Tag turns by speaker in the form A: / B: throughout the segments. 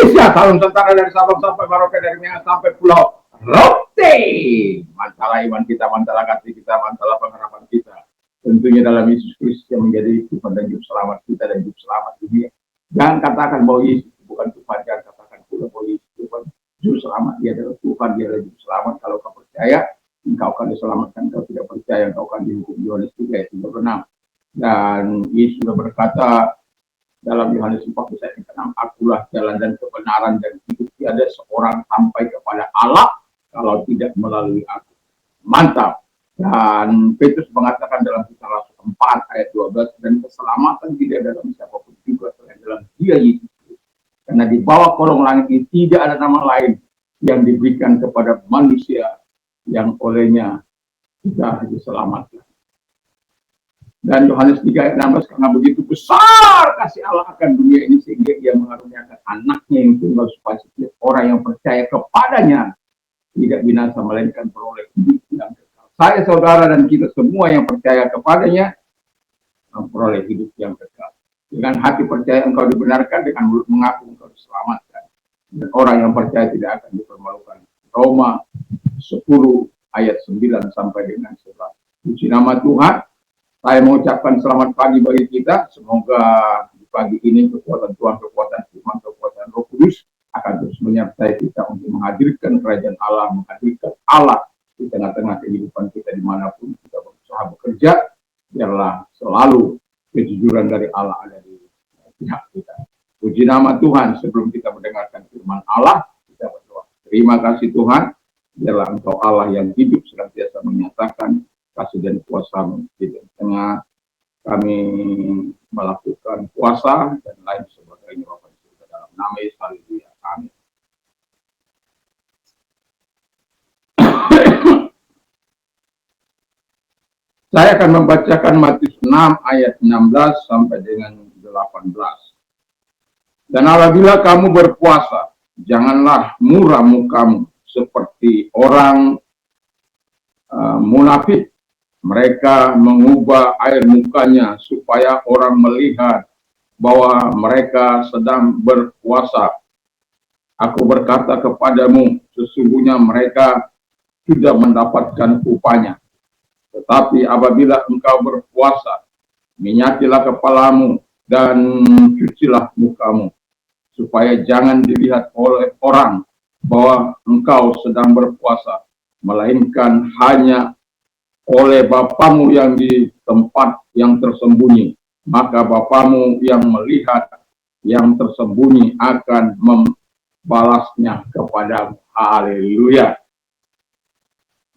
A: Indonesia, salam tentara dari Sabang sampai Merauke, dari Minang sampai Pulau Rote. Mantalah iman kita, mantalah kasih kita, mantalah pengharapan kita. Tentunya dalam Yesus Kristus yang menjadi Tuhan dan Juru Selamat kita dan Juru Selamat dunia. Jangan katakan bahwa Yesus bukan Tuhan, jangan katakan pula bahwa Yesus Tuhan. Juru Selamat, dia adalah Tuhan, dia adalah Juru Selamat. Kalau kau percaya, engkau akan diselamatkan. Kalau tidak percaya, engkau akan dihukum. Yohanes 3 ayat 36. Dan Yesus sudah berkata dalam Yohanes 14 ayat 6, akulah jalan dan kebenaran dan hidup, tiada seorang sampai kepada Allah kalau tidak melalui aku. Mantap. Dan Petrus mengatakan dalam kisah Rasul 4 ayat 12, dan keselamatan tidak dalam siapapun juga selain dalam Dia Yesus. Karena di bawah kolong langit ini tidak ada nama lain yang diberikan kepada manusia yang olehnya kita diselamatkan. Dan Yohanes 3 ayat 16, karena begitu besar kasih Allah akan dunia ini sehingga Ia mengaruniakan anaknya yang tunggal supaya setiap orang yang percaya kepadanya tidak binasa melainkan beroleh hidup yang kekal. Saya, saudara, dan kita semua yang percaya kepadanya memperoleh hidup yang kekal. Dengan hati percaya engkau dibenarkan, dengan mulut mengaku engkau diselamatkan. Dan orang yang percaya tidak akan dipermalukan. Roma 10 ayat 9 sampai dengan 11. Puji nama Tuhan. Saya mengucapkan selamat pagi bagi kita. Semoga di pagi ini kekuatan Tuhan, kekuatan firman, kekuatan Roh Kudus akan terus menyertai kita untuk menghadirkan kerajaan Allah, menghadirkan Allah di tengah-tengah kehidupan kita dimanapun kita berusaha bekerja. Biarlah selalu kejujuran dari Allah ada di pihak kita. Puji nama Tuhan. Sebelum kita mendengarkan firman Allah, kita berdoa. Terima kasih Tuhan. Biarlah Engkau Allah yang hidup senantiasa menyatakan kasih dan kuasa-Mu di tengah kami melakukan puasa dan lain sebagainya Bapak Ibu dalam nama Yesus. Haleluya. Amin. Saya akan membacakan Matius 6 ayat 16 sampai dengan 18. Dan apabila kamu berpuasa, janganlah murah mukamu seperti orang munafik. Mereka mengubah air mukanya supaya orang melihat bahwa mereka sedang berpuasa. Aku berkata kepadamu, sesungguhnya mereka sudah mendapatkan upahnya. Tetapi apabila engkau berpuasa, minyakilah kepalamu dan cucilah mukamu, supaya jangan dilihat oleh orang bahwa engkau sedang berpuasa, melainkan hanya oleh Bapamu yang di tempat yang tersembunyi. Maka Bapamu yang melihat yang tersembunyi akan membalasnya kepadamu. Haleluya.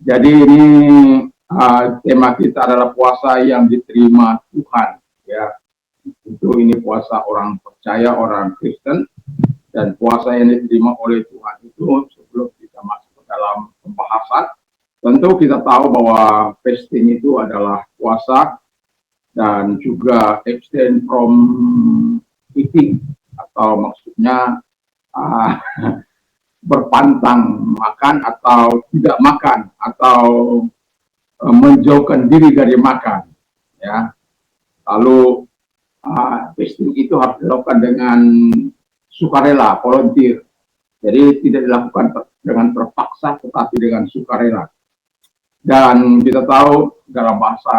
A: Jadi ini tema kita adalah puasa yang diterima Tuhan. Ya, itu ini puasa orang percaya, orang Kristen, dan puasa yang diterima oleh Tuhan itu. Sebelum kita masuk ke dalam pembahasan, tentu kita tahu bahwa fasting itu adalah puasa dan juga abstain from eating, atau maksudnya berpantang makan atau tidak makan, atau menjauhkan diri dari makan. Ya. Lalu fasting itu harus dilakukan dengan sukarela, volunteer. Jadi tidak dilakukan dengan terpaksa, tetapi dengan sukarela. Dan kita tahu dalam bahasa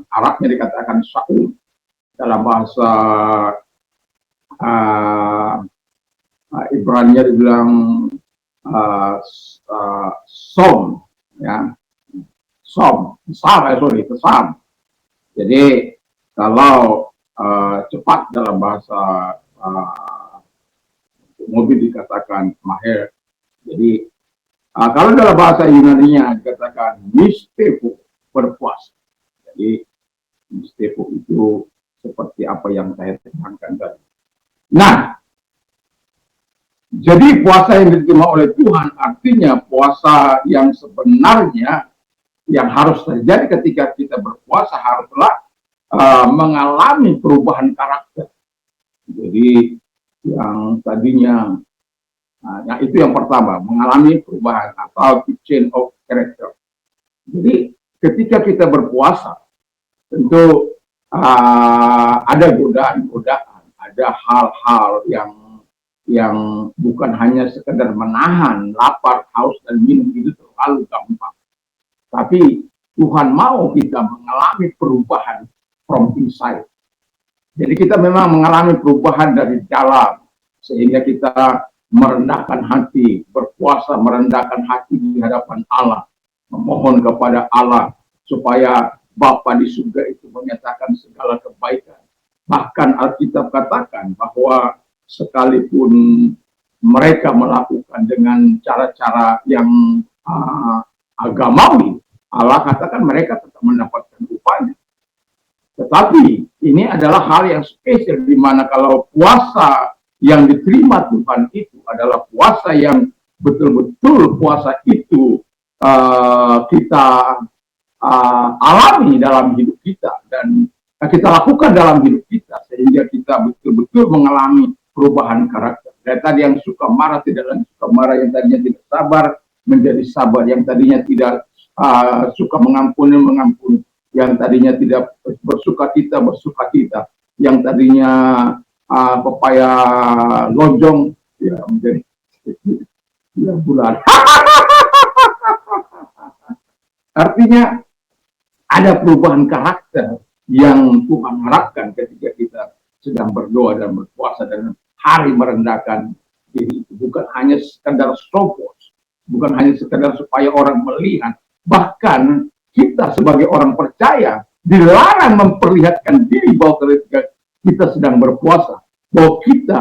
A: Arabnya dikatakan sa'um, dalam bahasa Ibrani dibilang som, ya, som. Jadi kalau cepat dalam bahasa mobil dikatakan mahir. Jadi kalau dalam bahasa Yunani-nya dikatakan mistepo, berpuasa. Jadi mistepo itu seperti apa yang saya terangkan tadi. Nah, jadi puasa yang diterima oleh Tuhan artinya puasa yang sebenarnya yang harus terjadi ketika kita berpuasa haruslah mengalami perubahan karakter. Jadi yang tadinya nah itu yang pertama, mengalami perubahan atau change of character. Jadi ketika kita berpuasa, tentu ada godaan-godaan, ada hal-hal yang yang bukan hanya sekedar menahan lapar, haus, dan minum itu terlalu gampang. Tapi Tuhan mau kita mengalami perubahan from inside. Jadi kita memang mengalami perubahan dari dalam, sehingga kita merendahkan hati, berpuasa merendahkan hati di hadapan Allah, memohon kepada Allah supaya Bapa di surga itu menyatakan segala kebaikan. Bahkan Alkitab katakan bahwa sekalipun mereka melakukan dengan cara-cara yang agamawi, Allah katakan mereka tetap mendapatkan upahnya. Tetapi ini adalah hal yang spesial, di mana kalau puasa yang diterima Tuhan itu adalah puasa yang betul-betul puasa itu kita alami dalam hidup kita dan kita lakukan dalam hidup kita, sehingga kita betul-betul mengalami perubahan karakter. Dan tadi yang suka marah tidak lagi suka marah, yang tadinya tidak sabar menjadi sabar, yang tadinya tidak suka mengampuni, yang tadinya tidak bersukacita, yang tadinya pepaya lonjong ya menjadi bulan. Artinya ada perubahan karakter yang Tuhan harapkan ketika kita sedang berdoa dan berpuasa dan hari merendahkan diri itu. Bukan hanya sekadar showbox, bukan hanya sekadar supaya orang melihat. Bahkan kita sebagai orang percaya dilarang memperlihatkan diri bahwa ketika kita sedang berpuasa, bahwa kita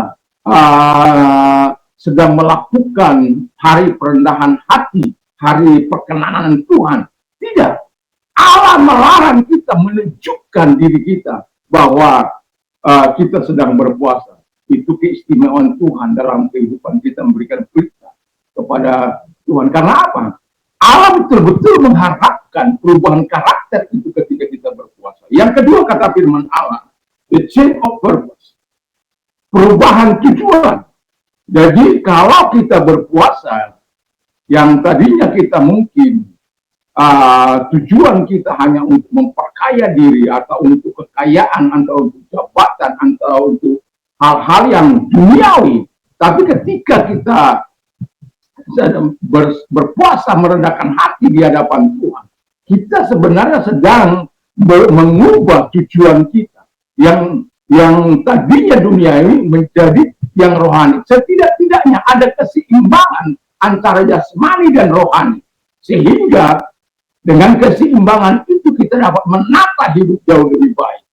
A: sedang melakukan hari perendahan hati, hari perkenanan Tuhan. Tidak. Allah melarang kita menunjukkan diri kita bahwa kita sedang berpuasa. Itu keistimewaan Tuhan dalam kehidupan kita, memberikan berita kepada Tuhan. Karena apa? Allah betul-betul mengharapkan perubahan karakter itu ketika kita berpuasa. Yang kedua, kata firman Allah, the change of purpose. Perubahan tujuan. Jadi kalau kita berpuasa, yang tadinya kita mungkin tujuan kita hanya untuk memperkaya diri, atau untuk kekayaan, atau untuk jabatan, atau untuk hal-hal yang duniawi. Tapi ketika kita berpuasa merendahkan hati di hadapan Tuhan, kita sebenarnya sedang mengubah tujuan kita yang tadinya duniawi menjadi yang rohani. Setidak-tidaknya ada keseimbangan antara jasmani dan rohani, sehingga dengan keseimbangan itu kita dapat menata hidup jauh lebih baik.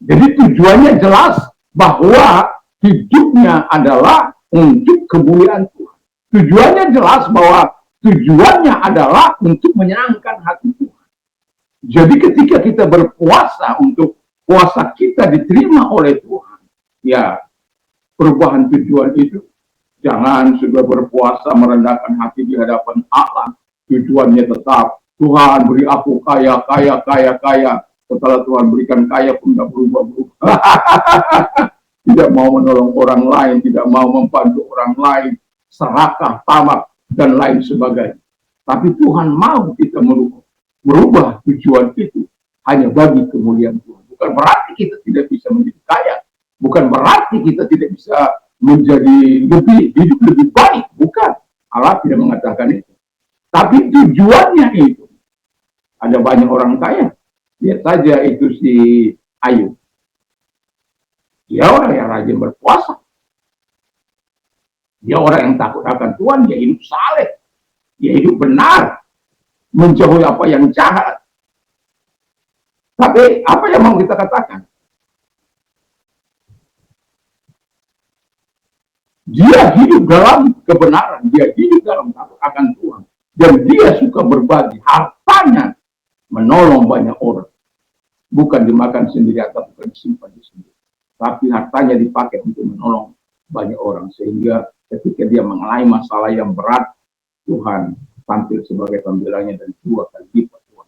A: Jadi tujuannya jelas bahwa hidupnya adalah untuk kemuliaan Tuhan. Tujuannya jelas bahwa tujuannya adalah untuk menyenangkan hati Tuhan. Jadi ketika kita berpuasa, untuk puasa kita diterima oleh Tuhan, ya perubahan tujuan itu. Jangan sudah berpuasa merendahkan hati di hadapan Allah, tujuannya tetap Tuhan beri aku kaya. Setelah Tuhan berikan kaya pun tidak berubah-ubah. Tidak mau menolong orang lain, tidak mau membantu orang lain, serakah, tamak, dan lain sebagainya. Tapi Tuhan mau kita merubah tujuan itu hanya bagi kemuliaan Tuhan. Bukan berarti kita tidak bisa menjadi kaya, bukan berarti kita tidak bisa menjadi hidup lebih baik. Bukan, Allah tidak mengatakan itu. Tapi tujuannya itu. Ada banyak orang kaya. Lihat saja itu si Ayub. Dia orang yang rajin berpuasa. Dia orang yang takut akan Tuhan. Dia hidup saleh. Dia hidup benar. Menjauhi apa yang jahat. Tapi apa yang mau kita katakan? Dia hidup dalam kebenaran. Dia hidup dalam takut akan Tuhan. Dan dia suka berbagi. Hartanya menolong banyak orang. Bukan dimakan sendiri atau bukan disimpan di sendiri. Tapi hartanya dipakai untuk menolong banyak orang. Sehingga ketika dia mengalami masalah yang berat, Tuhan tampil sebagai tampilannya dan 2 kali lipat Tuhan.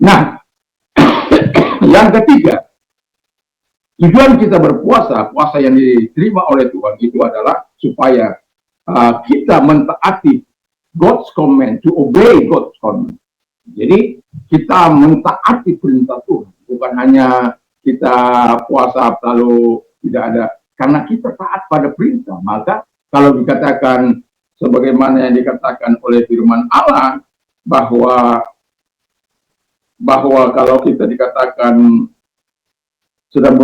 A: Nah, yang ketiga, tujuan kita berpuasa, puasa yang diterima oleh Tuhan itu adalah supaya kita mentaati God's command, to obey God's command. Jadi kita mentaati perintah Tuhan, bukan hanya kita puasa lalu tidak ada. karena kita taat pada perintah. Maka kalau dikatakan sebagaimana yang dikatakan oleh firman Allah bahwa kalau kita dikatakan sedang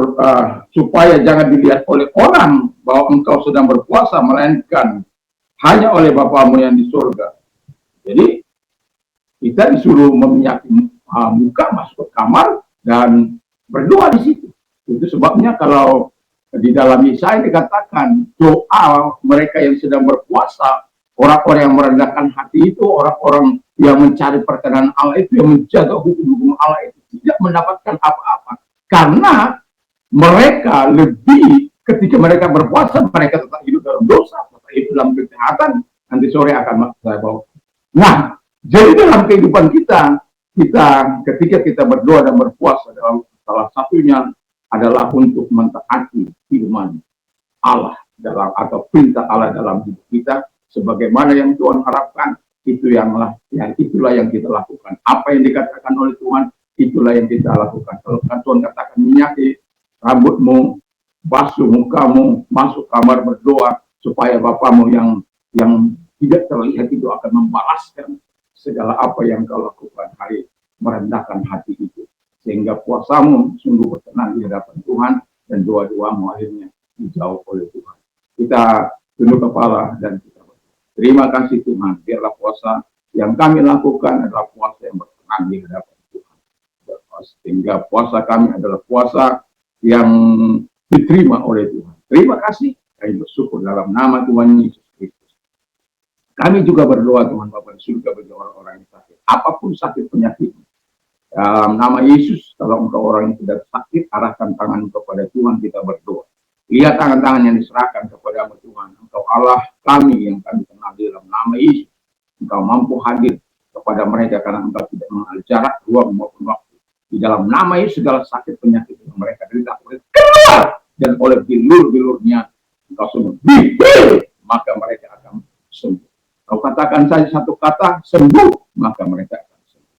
A: supaya jangan dilihat oleh orang bahwa engkau sedang berpuasa, melainkan hanya oleh Bapamu yang di surga. Jadi kita disuruh meminyaki muka, masuk ke kamar dan berdoa di situ. Itu sebabnya kalau di dalam Yesaya dikatakan doa mereka yang sedang berpuasa, orang-orang yang merendahkan hati itu, orang-orang yang mencari perkenan Allah itu, yang menjaga hukum-hukum Allah itu tidak mendapatkan apa-apa. Karena mereka lebih, ketika mereka berpuasa, mereka tetap hidup dalam dosa, tetap hidup dalam kejahatan. Nanti sore akan saya bawa. Nah, jadi dalam kehidupan kita ketika kita berdoa dan berpuasa, dalam salah satunya adalah untuk mentaati firman Allah dalam atau perintah Allah dalam hidup kita, sebagaimana yang Tuhan harapkan. Itulah yang kita lakukan. Apa yang dikatakan oleh Tuhan, itulah yang kita lakukan. Kalau Tuhan katakan minyaki rambutmu, basuh mukamu, masuk kamar berdoa supaya Bapamu yang tidak terlihat itu akan membalaskan segala apa yang kau lakukan. Hari merendahkan hati itu, sehingga puasamu sungguh berkenan di hadapan Tuhan dan doa-doamu akhirnya dijawab oleh Tuhan. Kita tunduk kepala dan kita berdoa. Terima kasih Tuhan, biarlah puasa yang kami lakukan adalah puasa yang berkenan di hadapan Tuhan. Sehingga puasa kami adalah puasa yang diterima oleh Tuhan. Terima kasih, kami bersyukur dalam nama Tuhan Yesus Kristus. Kami juga berdoa Tuhan Bapa di surga bagi orang-orang yang sakit, apapun sakit penyakit. Dalam nama Yesus, kalau engkau orang yang tidak sakit, arahkan tangan kepada Tuhan, kita berdoa. Lihat tangan-tangan yang diserahkan kepada Tuhan. Engkau Allah kami yang kami kenal di dalam nama Yesus. Engkau mampu hadir kepada mereka karena engkau tidak mengenal jarak, ruang maupun waktu. Di dalam nama Yesus segala sakit penyakit yang mereka derita oleh keluar dan oleh bilur-bilurnya engkau sembuh. Maka mereka akan sembuh. Kau katakan saja satu kata sembuh, maka mereka akan sembuh.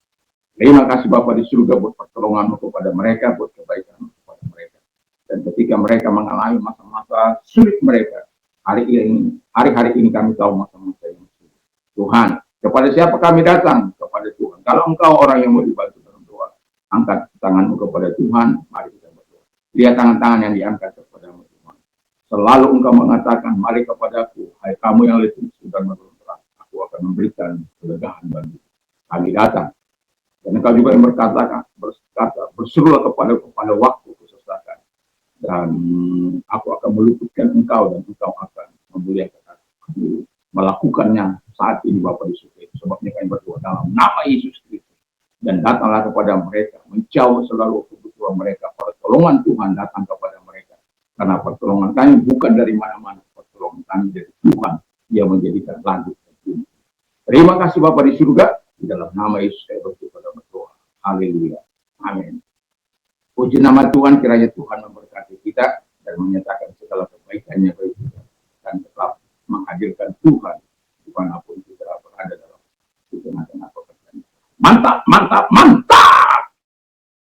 A: Terima kasih Bapa di surga buat pertolongan-Mu kepada mereka, buat kebaikan kepada mereka. Dan ketika mereka mengalami masa-masa sulit mereka, hari-hari ini kami tahu masa-masa yang sulit. Tuhan, kepada siapa kami datang? Kepada Tuhan. Kalau engkau orang yang mau dibantu dalam doa, angkat tanganmu kepada Tuhan, mari kita berdoa. Lihat tangan-tangan yang diangkat kepada-Mu Tuhan. Selalu engkau mengatakan, mari kepadaku, hai kamu yang letih dan berberat, aku akan memberikan kelegaan bagi kami datang. Dan engkau juga yang berkata, berserulah kepada waktu kesesakan. Dan aku akan meluputkan engkau dan engkau akan memuliakan aku. Melakukannya saat ini Bapa di surga. Sebabnya kami berdoa dalam nama Yesus Kristus. Dan datanglah kepada mereka, menjauh selalu kebutuhan mereka. Pertolongan Tuhan datang kepada mereka. Karena pertolongan kami bukan dari mana-mana. Pertolongan kami dari Tuhan yang menjadikan langit dan bumi. Terima kasih Bapa di surga. Di dalam nama Yesus saya berdoa dan berdoa. Haleluya. Amin. Puji nama Tuhan, kiranya Tuhan memberkati kita dan menyatakan segala kebaikannya bagi kita dan tetap menghadirkan Tuhan dimanapun kita berada dalam di tengah-tengah pekerjaan. Mantap, mantap, mantap.